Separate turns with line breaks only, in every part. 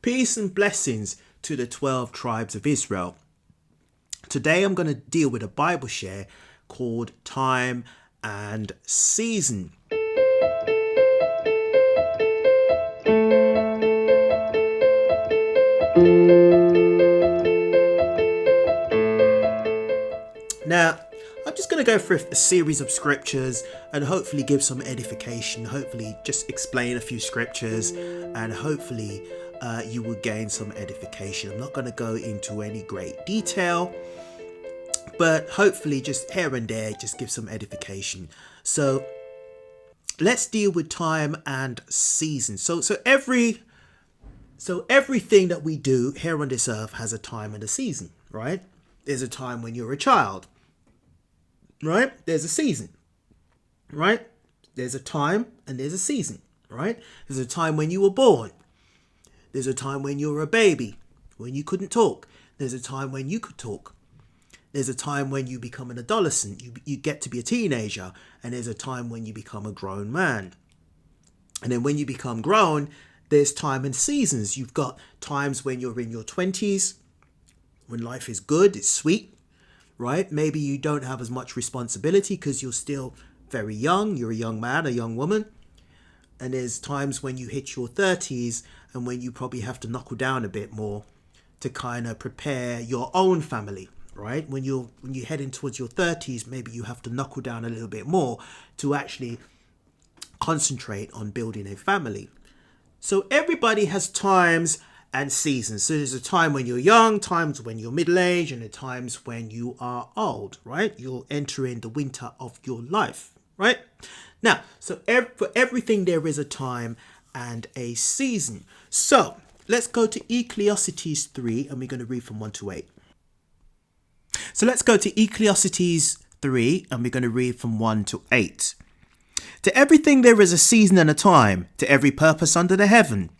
Peace and blessings to the 12 tribes of Israel. Today I'm going to deal with a Bible share called Time and Season. Now, I'm just going to go through a series of scriptures and hopefully give some edification, hopefully just explain a few scriptures, and hopefully you will gain some edification. I'm not going to go into any great detail, but hopefully just here and there just give some edification. So let's deal with time and season. So everything that we do here on this earth has a time and a season, right? There's a time when you're a child, right? There's a season, right? There's a time and there's a season, right? There's a time when you were born. There's a time when you were a baby, when you couldn't talk. There's a time when you could talk. There's a time when you become an adolescent, you get to be a teenager, and there's a time when you become a grown man. And then when you become grown, there's time and seasons. You've got times when you're in your 20s, when life is good, it's sweet, right? Maybe you don't have as much responsibility because you're still very young. You're a young man, a young woman. And there's times when you hit your 30s and when you probably have to knuckle down a bit more to kind of prepare your own family, right? When you're heading towards your 30s, maybe you have to knuckle down a little bit more to actually concentrate on building a family. So everybody has times and seasons. So there's a time when you're young, times when you're middle-aged, and the times when you are old, right? You're entering the winter of your life, right? Now, so for everything there is a time and a season. So let's go to Ecclesiastes 3, and we're going to read from 1 to 8. So let's go to Ecclesiastes 3, and we're going to read from 1 to 8. To everything there is a season and a time, to every purpose under the heaven.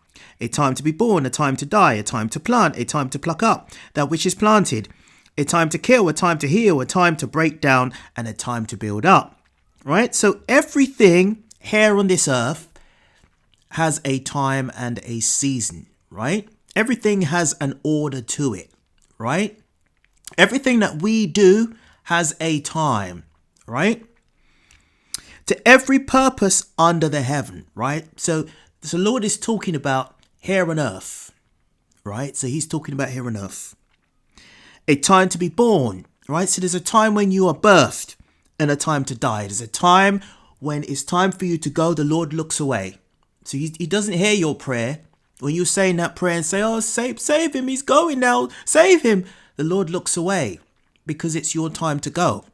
A time to be born, a time to die, a time to plant, a time to pluck up that which is planted, a time to kill, a time to heal, a time to break down, and a time to build up. Right? So everything here on this earth has a time and a season, right? Everything has an order to it, right? Everything that we do has a time, right? To every purpose under the heaven, right? So the Lord is talking about here on earth, right? So he's talking about here on earth. A time to be born, right? So there's a time when you are birthed and a time to die. There's a time when it's time for you to go, the Lord looks away. So he doesn't hear your prayer. When you're saying that prayer and say, oh, save him, he's going now, save him. The Lord looks away because it's your time to go,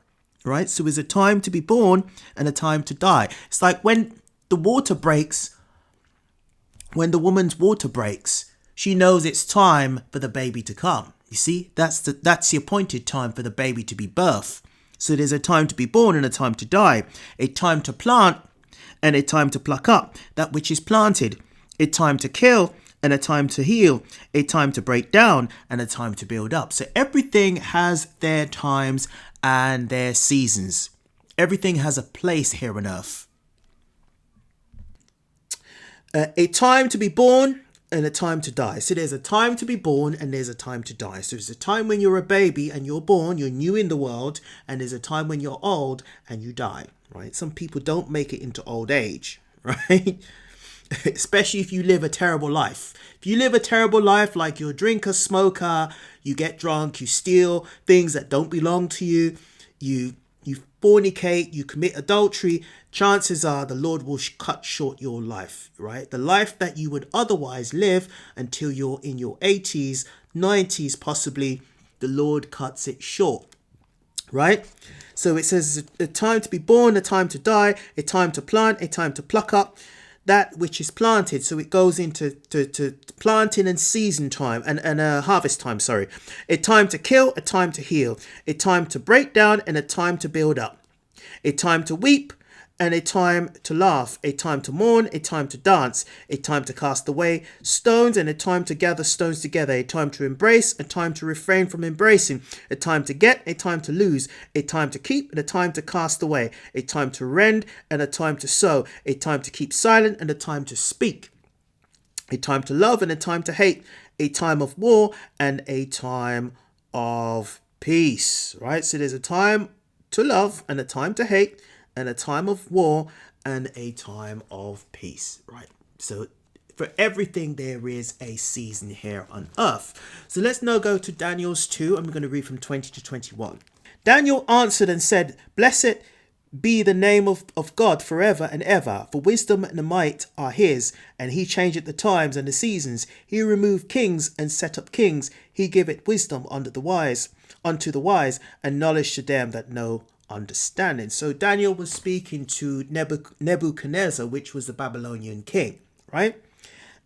right? So there's a time to be born and a time to die. It's like when the water breaks, when the woman's water breaks, she knows it's time for the baby to come. You see, that's the appointed time for the baby to be birthed. So there's a time to be born and a time to die, a time to plant and a time to pluck up that which is planted, a time to kill and a time to heal, a time to break down and a time to build up. So everything has their times and their seasons. Everything has a place here on earth. A time to be born and a time to die. So there's a time to be born and there's a time to die. So there's a time when you're a baby and you're born, you're new in the world, and there's a time when you're old and you die, right? Some people don't make it into old age, right? Especially if you live a terrible life. If you live a terrible life, like you're a drinker, smoker, you get drunk, you steal things that don't belong to you, you fornicate, you commit adultery, chances are the Lord will cut short your life, right? The life that you would otherwise live until you're in your 80s, 90s, possibly, the Lord cuts it short, right? So it says a time to be born, a time to die, a time to plant, a time to pluck up that which is planted. So it goes into to planting and season time and harvest time, sorry. A time to kill, a time to heal, a time to break down and a time to build up, a time to weep and a time to laugh, a time to mourn, a time to dance, a time to cast away stones and a time to gather stones together, a time to embrace, a time to refrain from embracing, a time to get, a time to lose, a time to keep and a time to cast away, a time to rend and a time to sow, a time to keep silent and a time to speak, a time to love and a time to hate, a time of war and a time of peace, right? So there's a time to love and a time to hate and a time of war and a time of peace, right? So for everything there is a season here on earth. So let's now go to Daniel's 2. I'm going to read from 20 to 21. Daniel answered and said, "Blessed be the name of God forever and ever, for wisdom and might are his, and he changeth the times and the seasons. He removed kings and set up kings. He giveth wisdom unto the wise, and knowledge to them that know understanding." So Daniel was speaking to Nebuchadnezzar, which was the Babylonian king, right?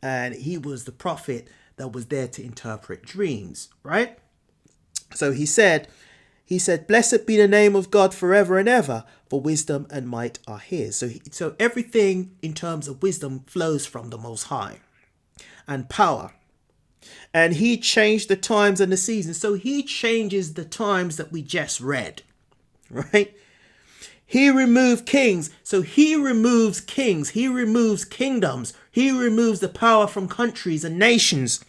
And he was the prophet that was there to interpret dreams, right? So he said, "Blessed be the name of God forever and ever, for wisdom and might are his." So everything in terms of wisdom flows from the Most High, and power. And he changed the times and the seasons. So he changes the times that we just read, right? He removed kings. So he removes kings. He removes kingdoms. He removes the power from countries and nations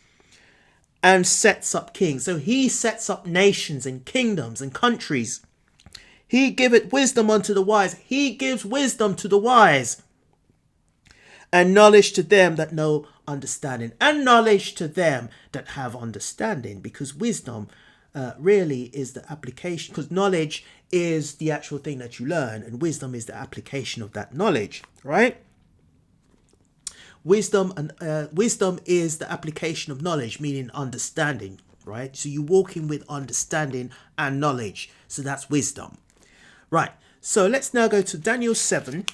and sets up kings. So he sets up nations and kingdoms and countries. He giveth wisdom unto the wise. He gives wisdom to the wise, and knowledge to them that know understanding, and knowledge to them that have understanding, because wisdom really is the application, because knowledge is the actual thing that you learn, and wisdom is the application of that knowledge, right? Wisdom is the application of knowledge, meaning understanding, right? So you're walking with understanding and knowledge. So that's wisdom. Right. So let's now go to Daniel 7,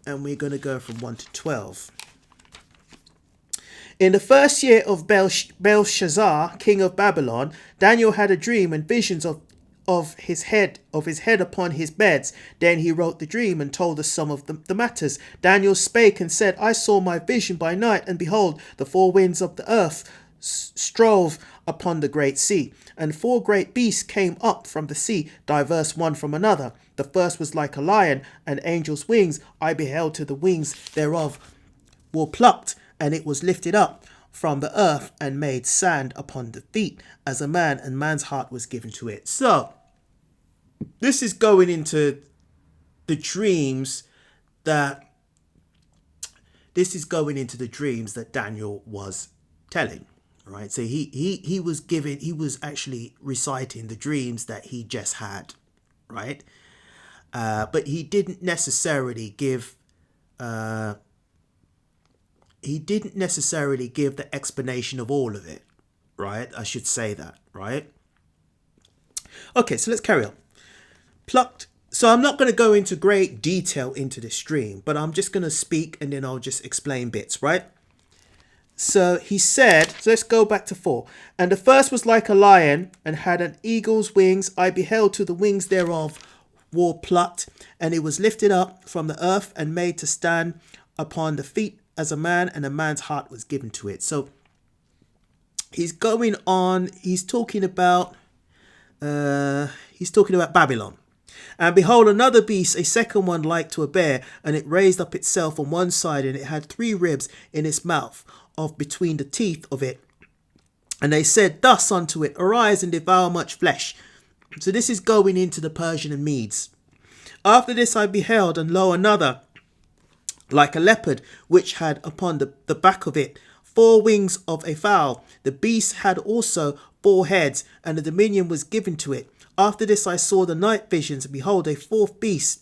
and we're going to go from 1 to 12. In the first year of Belshazzar, king of Babylon, Daniel had a dream and visions of his head upon his beds. Then he wrote the dream and told us some of the matters. Daniel spake and said, "I saw my vision by night, and behold, the four winds of the earth strove upon the great sea, and four great beasts came up from the sea, diverse one from another. The first was like a lion, and angel's wings I beheld, till the wings thereof were plucked, and it was lifted up from the earth and made sand upon the feet, as a man, and man's heart was given to it." So this is going into the dreams that Daniel was telling, right? So he was actually reciting the dreams that he just had, right? But he didn't necessarily give the explanation of all of it, right? I should say that, right? Okay, so let's carry on. Plucked. So I'm not going to go into great detail into this dream, but I'm just going to speak and then I'll just explain bits, right? So he said, so let's go back to 4. "And the first was like a lion, and had an eagle's wings. I beheld, till the wings thereof were plucked, and it was lifted up from the earth and made to stand upon the feet as a man, and a man's heart was given to it." So he's going on, he's talking about Babylon. "And behold, another beast, a second one like to a bear, and it raised up itself on one side, and it had 3 ribs in its mouth of between the teeth of it. And they said thus unto it, Arise and devour much flesh." So this is going into the Persian and Medes. "After this I beheld, and lo, another like a leopard, which had upon the back of it 4 wings of a fowl. The beast had also 4 heads, and the dominion was given to it. After this I saw the night visions, and behold, a 4th beast,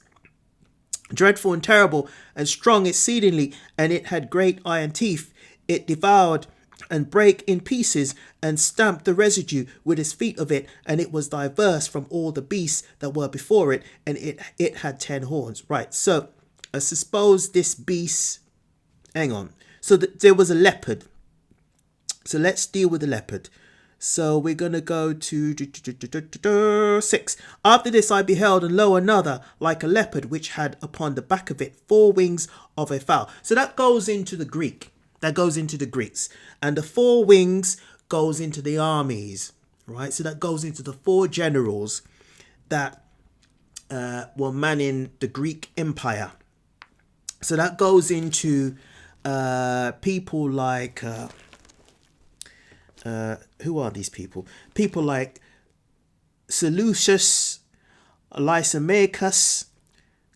dreadful and terrible, and strong exceedingly, and it had great iron teeth. It devoured and brake in pieces, and stamped the residue with its feet of it, and it was diverse from all the beasts that were before it, and it had 10 horns." Right, so I suppose this beast, hang on, so there was a leopard. So let's deal with the leopard. So we're going to go to 6. "After this I beheld, and lo, another like a leopard, which had upon the back of it 4 wings of a fowl." So that goes into the Greek. That goes into the Greeks. And the 4 wings goes into the armies, right? So that goes into the 4 generals that were manning the Greek Empire. So that goes into people like who are these people? People like Seleucus, Lysimachus,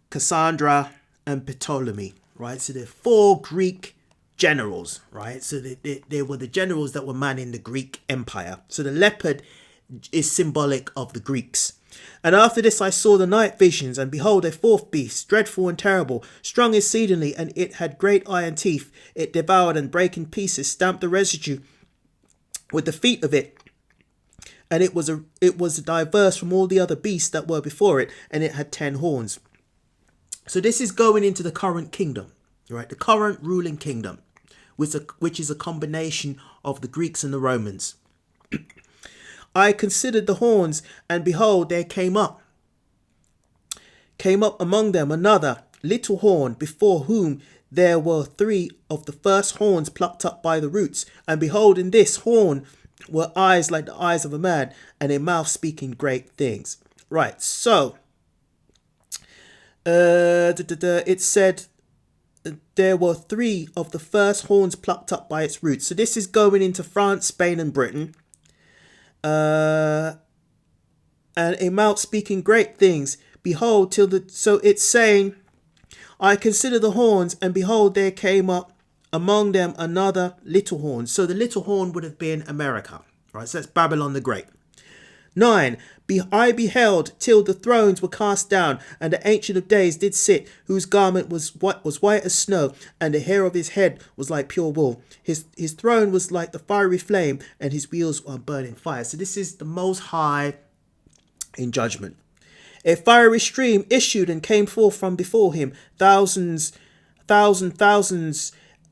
Cassandra, and Ptolemy, right? So they're 4 Greek generals, right? So they were the generals that were manning the Greek Empire. So the leopard is symbolic of the Greeks. And after this I saw the night visions, and behold, a 4th beast, dreadful and terrible, strong exceedingly, and it had great iron teeth. It devoured and brake in pieces, stamped the residue with the feet of it. And it was diverse from all the other beasts that were before it, and it had 10 horns. So this is going into the current kingdom, right? The current ruling kingdom, which is a combination of the Greeks and the Romans. I considered the horns, and behold, there came up among them another little horn, before whom there were 3 of the first horns plucked up by the roots. And behold, in this horn were eyes like the eyes of a man, and a mouth speaking great things. Right, so it said there were 3 of the first horns plucked up by its roots. So this is going into France, Spain, and Britain. And a mouth speaking great things. Behold, so it's saying, I consider the horns, and behold, there came up among them another little horn. So the little horn would have been America, right? So that's Babylon the Great. 9. I beheld till the thrones were cast down, and the Ancient of Days did sit, whose garment was white as snow, and the hair of his head was like pure wool. His throne was like the fiery flame, and his wheels were burning fire. So this is the Most High in judgment. A fiery stream issued and came forth from before him. Thousands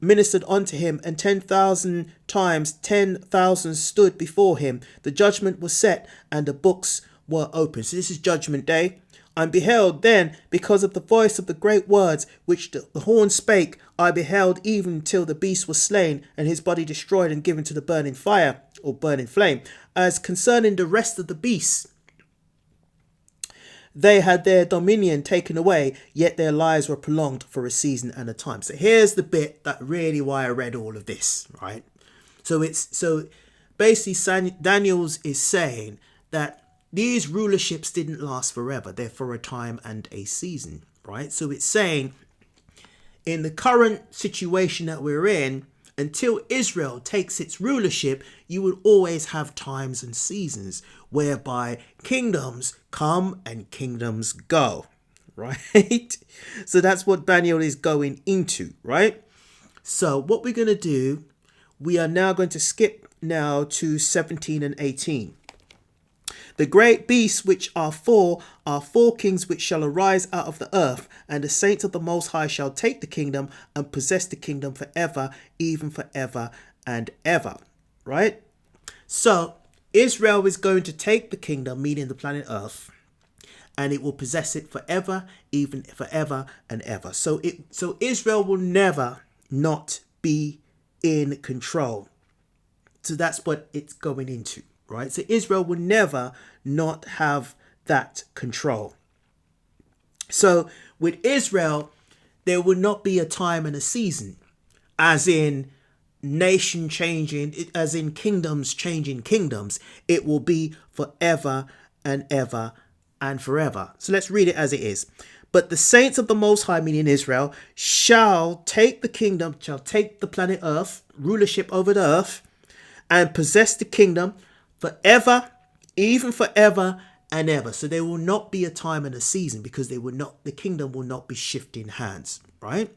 ministered unto him, and 10,000 times 10,000 stood before him. The judgment was set, and the books were opened. So this is Judgment Day. I beheld then, because of the voice of the great words which the horn spake, I beheld even till the beast was slain, and his body destroyed and given to the burning fire, or burning flame. As concerning the rest of the beasts, they had their dominion taken away, yet their lives were prolonged for a season and a time. So here's the bit that really why I read all of this, right? So basically Daniel's is saying that these rulerships didn't last forever. They're for a time and a season, right? So it's saying in the current situation that we're in, until Israel takes its rulership, you will always have times and seasons whereby kingdoms come and kingdoms go, right? So that's what Daniel is going into, right? So what we're going to do, we are now going to skip now to 17 and 18. The great beasts which are 4 kings which shall arise out of the earth, and the saints of the Most High shall take the kingdom and possess the kingdom forever, even forever and ever. Right? So Israel is going to take the kingdom, meaning the planet Earth, and it will possess it forever, even forever and ever. So Israel will never not be in control. So that's what it's going into. Right, so Israel will never not have that control. So with Israel, there will not be a time and a season, as in nation changing, as in kingdoms changing kingdoms. It will be forever and ever and forever. So let's read it as it is. But the saints of the Most High, meaning Israel, shall take the kingdom, shall take the planet Earth, rulership over the earth, and possess the kingdom forever, even forever and ever. So there will not be a time and a season, because the kingdom will not be shifting hands, right?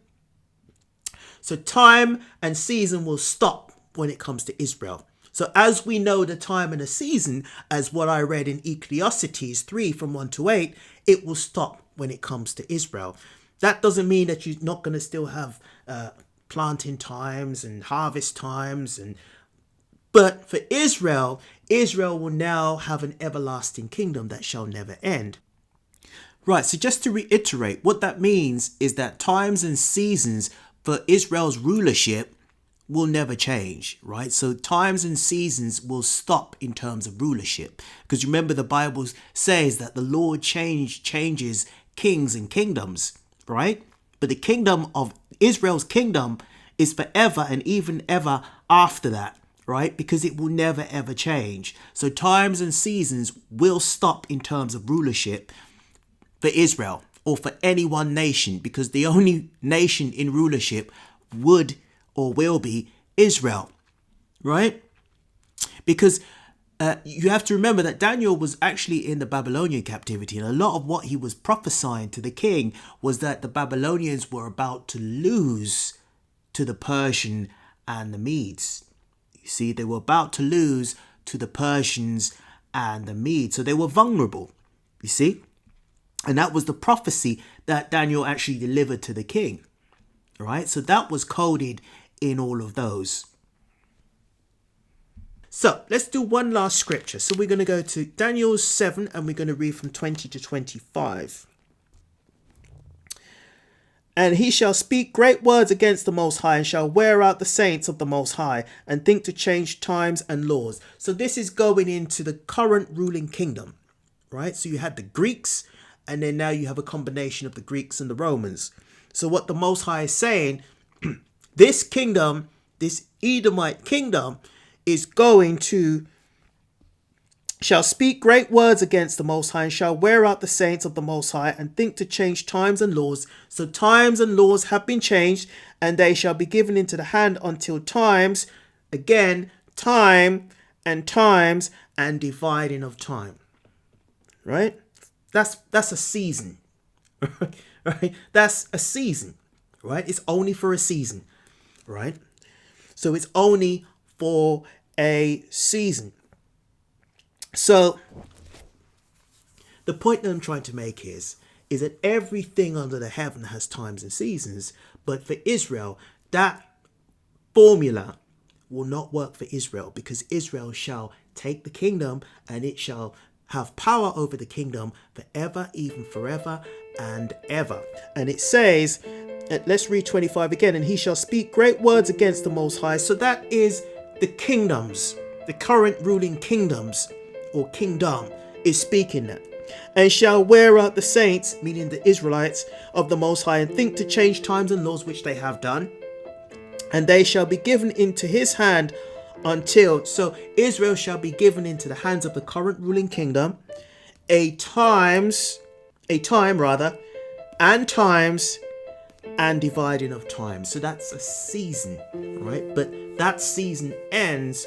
So time and season will stop when it comes to Israel. So as we know the time and the season, as what I read in Ecclesiastes 3 from 1 to 8, it will stop when it comes to Israel. That doesn't mean that you're not going to still have planting times and harvest times, but for Israel will now have an everlasting kingdom that shall never end. Right, so just to reiterate, what that means is that times and seasons for Israel's rulership will never change, right? So times and seasons will stop in terms of rulership. Because remember, the Bible says that the Lord changes kings and kingdoms, right? But the kingdom of Israel's kingdom is forever and even ever after that, right? Because it will never ever change. So times and seasons will stop in terms of rulership for Israel or for any one nation, because the only nation in rulership would or will be Israel, right? Because you have to remember that Daniel was actually in the Babylonian captivity, and a lot of what he was prophesying to the king was that the Babylonians were about to lose to the Persian and the Medes. You see, they were about to lose to the Persians and the Medes, so they were vulnerable, you see. And that was the prophecy that Daniel actually delivered to the king, right? So that was coded in all of those. So let's do one last scripture. So we're going to go to Daniel 7 and we're going to read from 20 to 25. And he shall speak great words against the Most High and shall wear out the saints of the Most High and think to change times and laws. So this is going into the current ruling kingdom, right? So you had the Greeks, and then now you have a combination of the Greeks and the Romans. So what the Most High is saying, this kingdom, this Edomite kingdom, is going to shall speak great words against the Most High and shall wear out the saints of the Most High and think to change times and laws. So times and laws have been changed, and they shall be given into the hand until times, again, time and times and dividing of time. Right? That's a season. Right? That's a season. Right? It's only for a season. Right? So it's only for a season. So the point that I'm trying to make is that everything under the heaven has times and seasons, but for Israel, that formula will not work for Israel, because Israel shall take the kingdom and it shall have power over the kingdom forever, even forever and ever. And it says, let's read 25 again, and he shall speak great words against the Most High. So that is the kingdoms, the current ruling kingdoms or kingdom is speaking that. And shall wear out the saints, meaning the Israelites of the Most High, and think to change times and laws, which they have done. And they shall be given into his hand until, so Israel shall be given into the hands of the current ruling kingdom, and times and dividing of time. So that's a season, right? But that season ends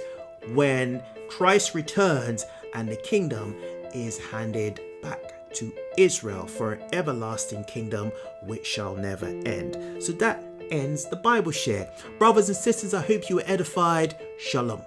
when Christ returns and the kingdom is handed back to Israel for an everlasting kingdom which shall never end. So that ends the Bible share. Brothers and sisters, I hope you were edified. Shalom.